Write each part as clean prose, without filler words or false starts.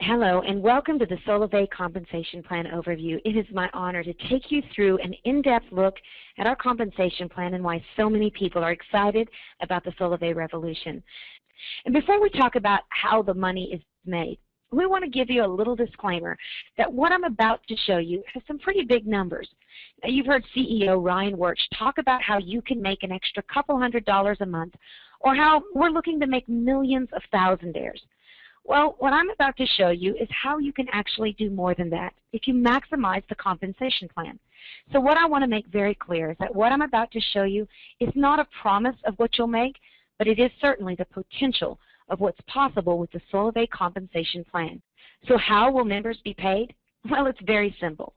Hello, and welcome to the Solavei Compensation Plan Overview. It is my honor to take you through an in-depth look at our compensation plan and why so many people are excited about the Solavei revolution. And before we talk about how the money is made, we want to give you a little disclaimer that what I'm about to show you has some pretty big numbers. Now, you've heard CEO Ryan Wirtz talk about how you can make an extra couple $100s a month, or how we're looking to make millions of thousandaires. Well, what I'm about to show you is how you can actually do more than that if you maximize the compensation plan. So what I want to make very clear is that what I'm about to show you is not a promise of what you'll make, but it is certainly the potential of what's possible with the Solavei compensation plan. So how will members be paid? Well, it's very simple.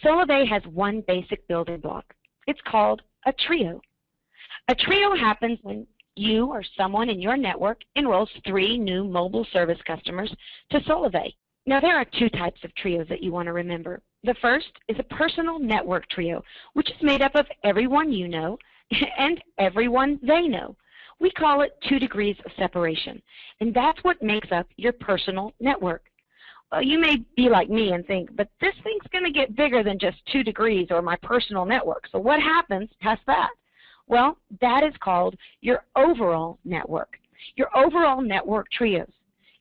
Solavei has one basic building block. It's called a trio. A trio happens when you or someone in your network enrolls 3 new mobile service customers to Solavei. Now, there are 2 types of trios that you want to remember. The first is a personal network trio, which is made up of everyone you know and everyone they know. We call it 2 degrees of separation, and that's what makes up your personal network. Well, you may be like me and think, but this thing's going to get bigger than just 2 degrees or my personal network, so what happens past that? Well, that is called your overall network, your overall network trios.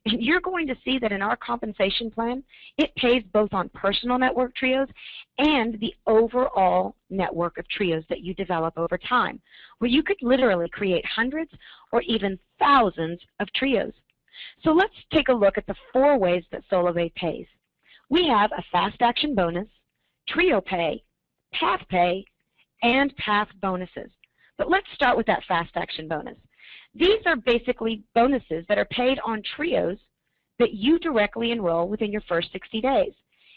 And you're going to see that in our compensation plan, it pays both on personal network trios and the overall network of trios that you develop over time, where you could literally create hundreds or even thousands of trios. So let's take a look at the 4 ways that Solavei pays. We have a fast action bonus, trio pay, path pay, and path bonuses. But let's start with that fast action bonus. These are basically bonuses that are paid on trios that you directly enroll within your first 60 days.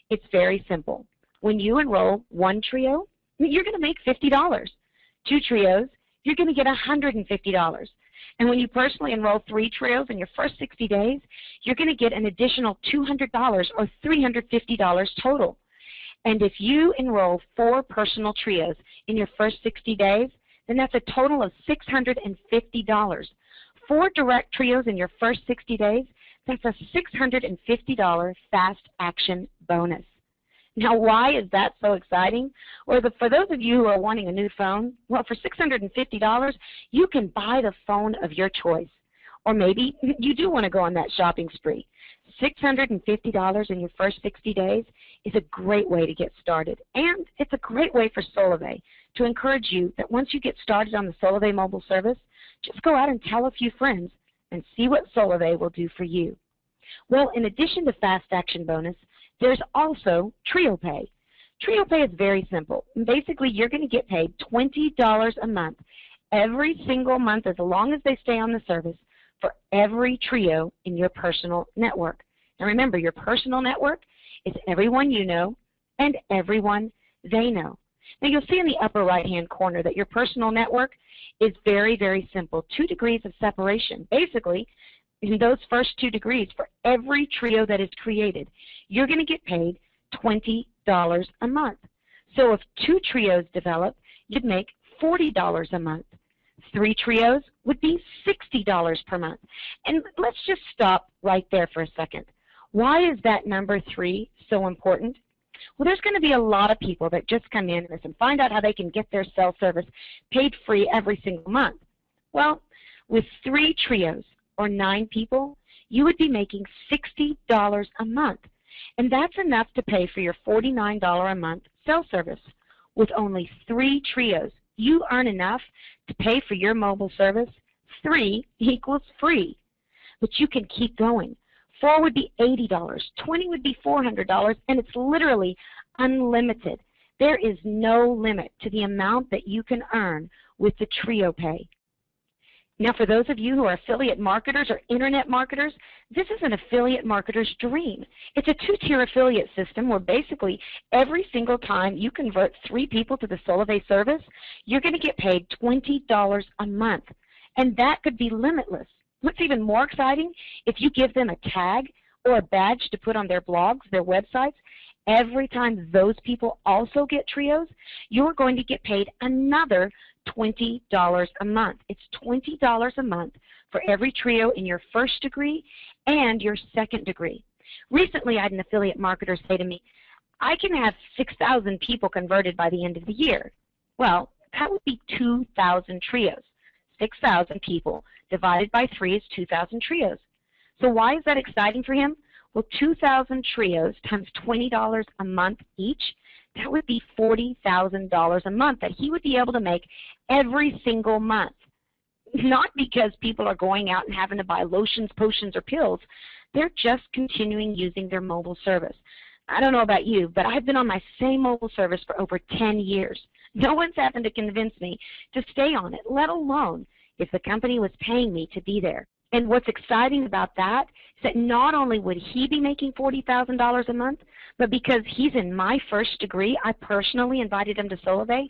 It's very simple. When you enroll 1 trio, you're going to make $50. 2 trios, you're going to get $150. And when you personally enroll 3 trios in your first 60 days, you're going to get an additional $200 or $350 total. And if you enroll 4 personal trios in your first 60 days, then that's a total of $650. 4 direct trios in your first 60 days, that's a $650 fast action bonus. Now, why is that so exciting? Well, for those of you who are wanting a new phone, well, for $650, you can buy the phone of your choice. Or maybe you do want to go on that shopping spree. $650 in your first 60 days is a great way to get started. And it's a great way for Solavei to encourage you that once you get started on the Solavei mobile service, just go out and tell a few friends and see what Solavei will do for you. Well, in addition to fast action bonus, there's also trio pay. Trio pay is very simple. Basically, you're going to get paid $20 a month every single month as long as they stay on the service for every trio in your personal network. And remember, your personal network is everyone you know and everyone they know. Now, you'll see in the upper right-hand corner that your personal network is very, very simple, 2 degrees of separation. Basically, in those first 2 degrees, for every trio that is created, you're going to get paid $20 a month. So if 2 trios develop, you'd make $40 a month. 3 trios would be $60 per month. And let's just stop right there for a second. Why is that number 3 so important? Well, there's going to be a lot of people that just come in and find out how they can get their cell service paid free every single month. Well, with 3 trios or 9 people, you would be making $60 a month. And that's enough to pay for your $49 a month cell service. With only 3 trios, you earn enough to pay for your mobile service. 3 equals free. But you can keep going. 4 would be $80, 20 would be $400, and it's literally unlimited. There is no limit to the amount that you can earn with the trio pay. Now, for those of you who are affiliate marketers or internet marketers, this is an affiliate marketer's dream. It's a 2-tier affiliate system where basically every single time you convert 3 people to the Solavei service, you're going to get paid $20 a month, and that could be limitless. What's even more exciting, if you give them a tag or a badge to put on their blogs, their websites, every time those people also get trios, you're going to get paid another $20 a month. It's $20 a month for every trio in your first degree and your second degree. Recently, I had an affiliate marketer say to me, I can have 6,000 people converted by the end of the year. Well, that would be 2,000 trios. 6,000 people divided by 3 is 2,000 trios. So why is that exciting for him? Well, 2,000 trios times $20 a month each, that would be $40,000 a month that he would be able to make every single month. Not because people are going out and having to buy lotions, potions, or pills. They're just continuing using their mobile service. I don't know about you, but I've been on my same mobile service for over 10 years. No one's happened to convince me to stay on it, let alone if the company was paying me to be there. And what's exciting about that is that not only would he be making $40,000 a month, but because he's in my first degree, I personally invited him to Solavei,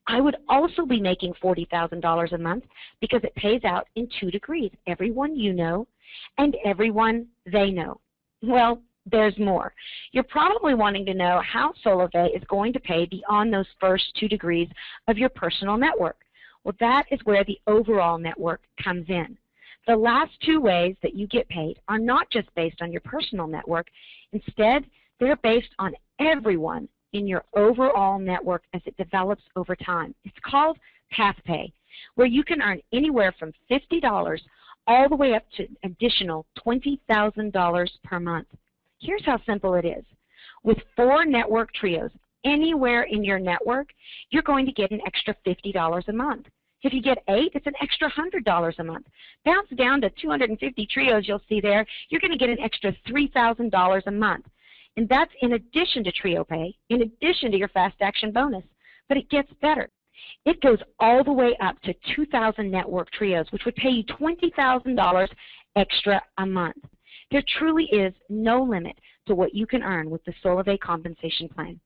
I would also be making $40,000 a month because it pays out in 2 degrees, everyone you know and everyone they know. Well, there's more. You're probably wanting to know how Solavei is going to pay beyond those first 2 degrees of your personal network. Well, that is where the overall network comes in. The last 2 ways that you get paid are not just based on your personal network. Instead, they're based on everyone in your overall network as it develops over time. It's called path pay, where you can earn anywhere from $50 all the way up to an additional $20,000 per month. Here's how simple it is. With 4 network trios anywhere in your network, you're going to get an extra $50 a month. If you get 8, it's an extra $100 a month. Bounce down to 250 trios you'll see there, you're going to get an extra $3,000 a month. And that's in addition to trio pay, in addition to your fast action bonus. But it gets better. It goes all the way up to 2,000 network trios, which would pay you $20,000 extra a month. There truly is no limit to what you can earn with the Solavei compensation plan.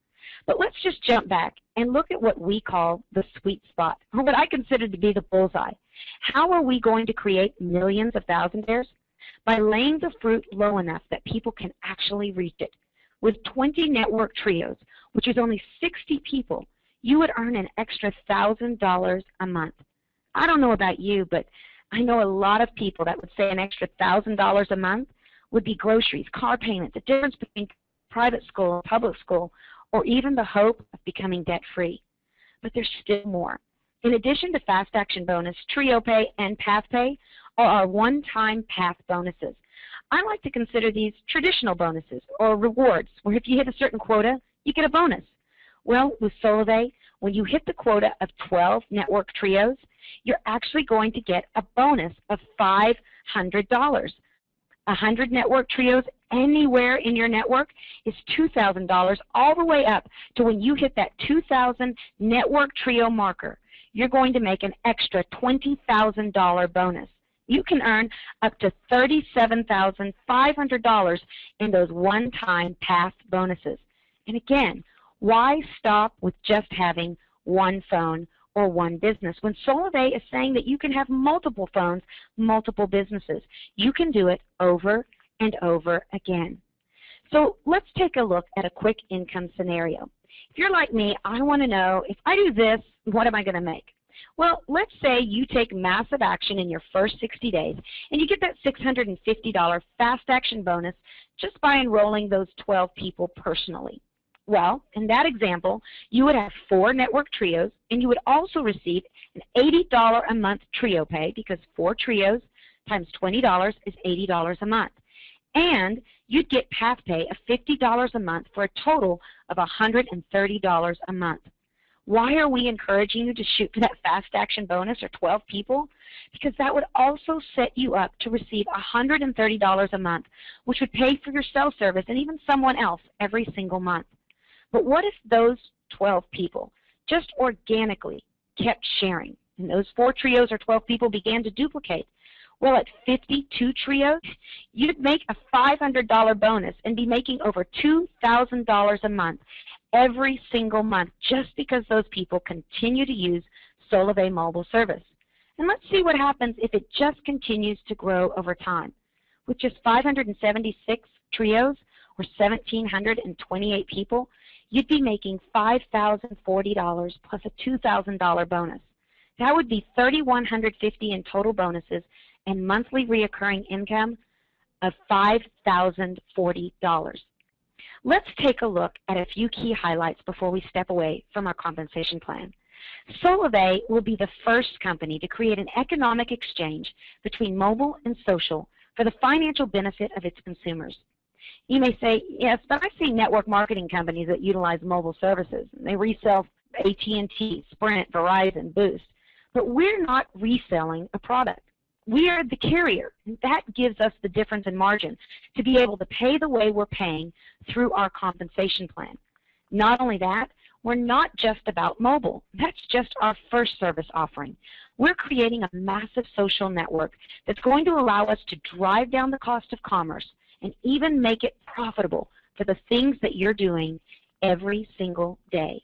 But let's just jump back and look at what we call the sweet spot, or what I consider to be the bullseye. How are we going to create millions of thousandaires? By laying the fruit low enough that people can actually reach it. With 20 network trios, which is only 60 people, you would earn an extra $1,000 a month. I don't know about you, but I know a lot of people that would say an extra $1,000 a month would be groceries, car payments, the difference between private school and public school, or even the hope of becoming debt-free. But there's still more. In addition to Fast Action Bonus, Trio Pay, and Path Pay are our one-time path bonuses. I like to consider these traditional bonuses or rewards, where if you hit a certain quota, you get a bonus. Well, with Solavei, when you hit the quota of 12 network trios, you're actually going to get a bonus of $500. 100 network trios anywhere in your network is $2,000 all the way up to when you hit that 2,000 network trio marker. You're going to make an extra $20,000 bonus. You can earn up to $37,500 in those one-time path bonuses. And again, why stop with just having one phone or one business when Solavei is saying that you can have multiple phones, multiple businesses? You can do it over and over again. So let's take a look at a quick income scenario. If you're like me, I want to know, if I do this, what am I going to make? Well, let's say you take massive action in your first 60 days and you get that $650 fast action bonus just by enrolling those 12 people personally. Well, in that example, you would have 4 network trios, and you would also receive an $80 a month trio pay, because 4 trios times $20 is $80 a month. And you'd get path pay of $50 a month for a total of $130 a month. Why are we encouraging you to shoot for that fast action bonus or 12 people? Because that would also set you up to receive $130 a month, which would pay for your cell service and even someone else every single month. But what if those 12 people just organically kept sharing, and those 4 trios or 12 people began to duplicate? Well, at 52 trios, you'd make a $500 bonus and be making over $2,000 a month every single month, just because those people continue to use Solavei mobile service. And let's see what happens if it just continues to grow over time. With just 576 trios or 1,728 people, you'd be making $5,040 plus a $2,000 bonus. That would be $3,150 in total bonuses and monthly reoccurring income of $5,040. Let's take a look at a few key highlights before we step away from our compensation plan. Solavei will be the first company to create an economic exchange between mobile and social for the financial benefit of its consumers. You may say, yes, but I see network marketing companies that utilize mobile services. They resell AT&T, Sprint, Verizon, Boost. But we're not reselling a product. We are the carrier. That gives us the difference in margin to be able to pay the way we're paying through our compensation plan. Not only that, we're not just about mobile. That's just our first service offering. We're creating a massive social network that's going to allow us to drive down the cost of commerce and even make it profitable for the things that you're doing every single day.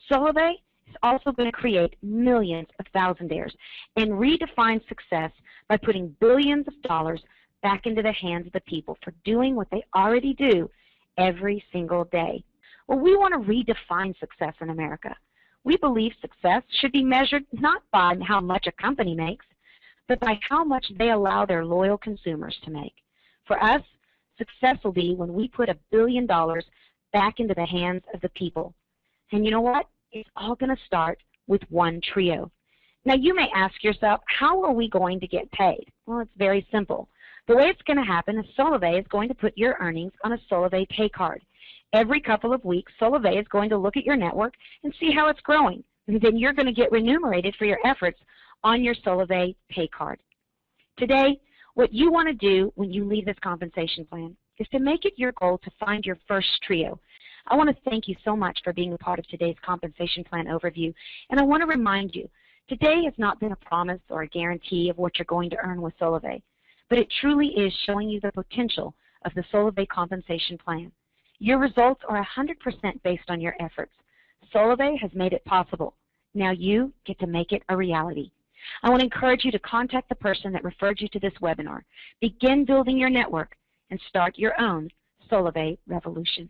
Solavei is also going to create millions of thousandaires and redefine success by putting billions of dollars back into the hands of the people for doing what they already do every single day. Well, we want to redefine success in America. We believe success should be measured not by how much a company makes, but by how much they allow their loyal consumers to make. For us, success will be when we put $1 billion back into the hands of the people. And you know what? It's all going to start with one trio. Now, you may ask yourself, how are we going to get paid? Well, it's very simple. The way it's going to happen is Solavei is going to put your earnings on a Solavei pay card. Every couple of weeks, Solavei is going to look at your network and see how it's growing. And then you're going to get remunerated for your efforts on your Solavei pay card. Today, what you want to do when you leave this compensation plan is to make it your goal to find your first trio. I want to thank you so much for being a part of today's compensation plan overview. And I want to remind you, today has not been a promise or a guarantee of what you're going to earn with Solavei, but it truly is showing you the potential of the Solavei compensation plan. Your results are 100% based on your efforts. Solavei has made it possible. Now you get to make it a reality. I want to encourage you to contact the person that referred you to this webinar. Begin building your network and start your own Solavei revolution.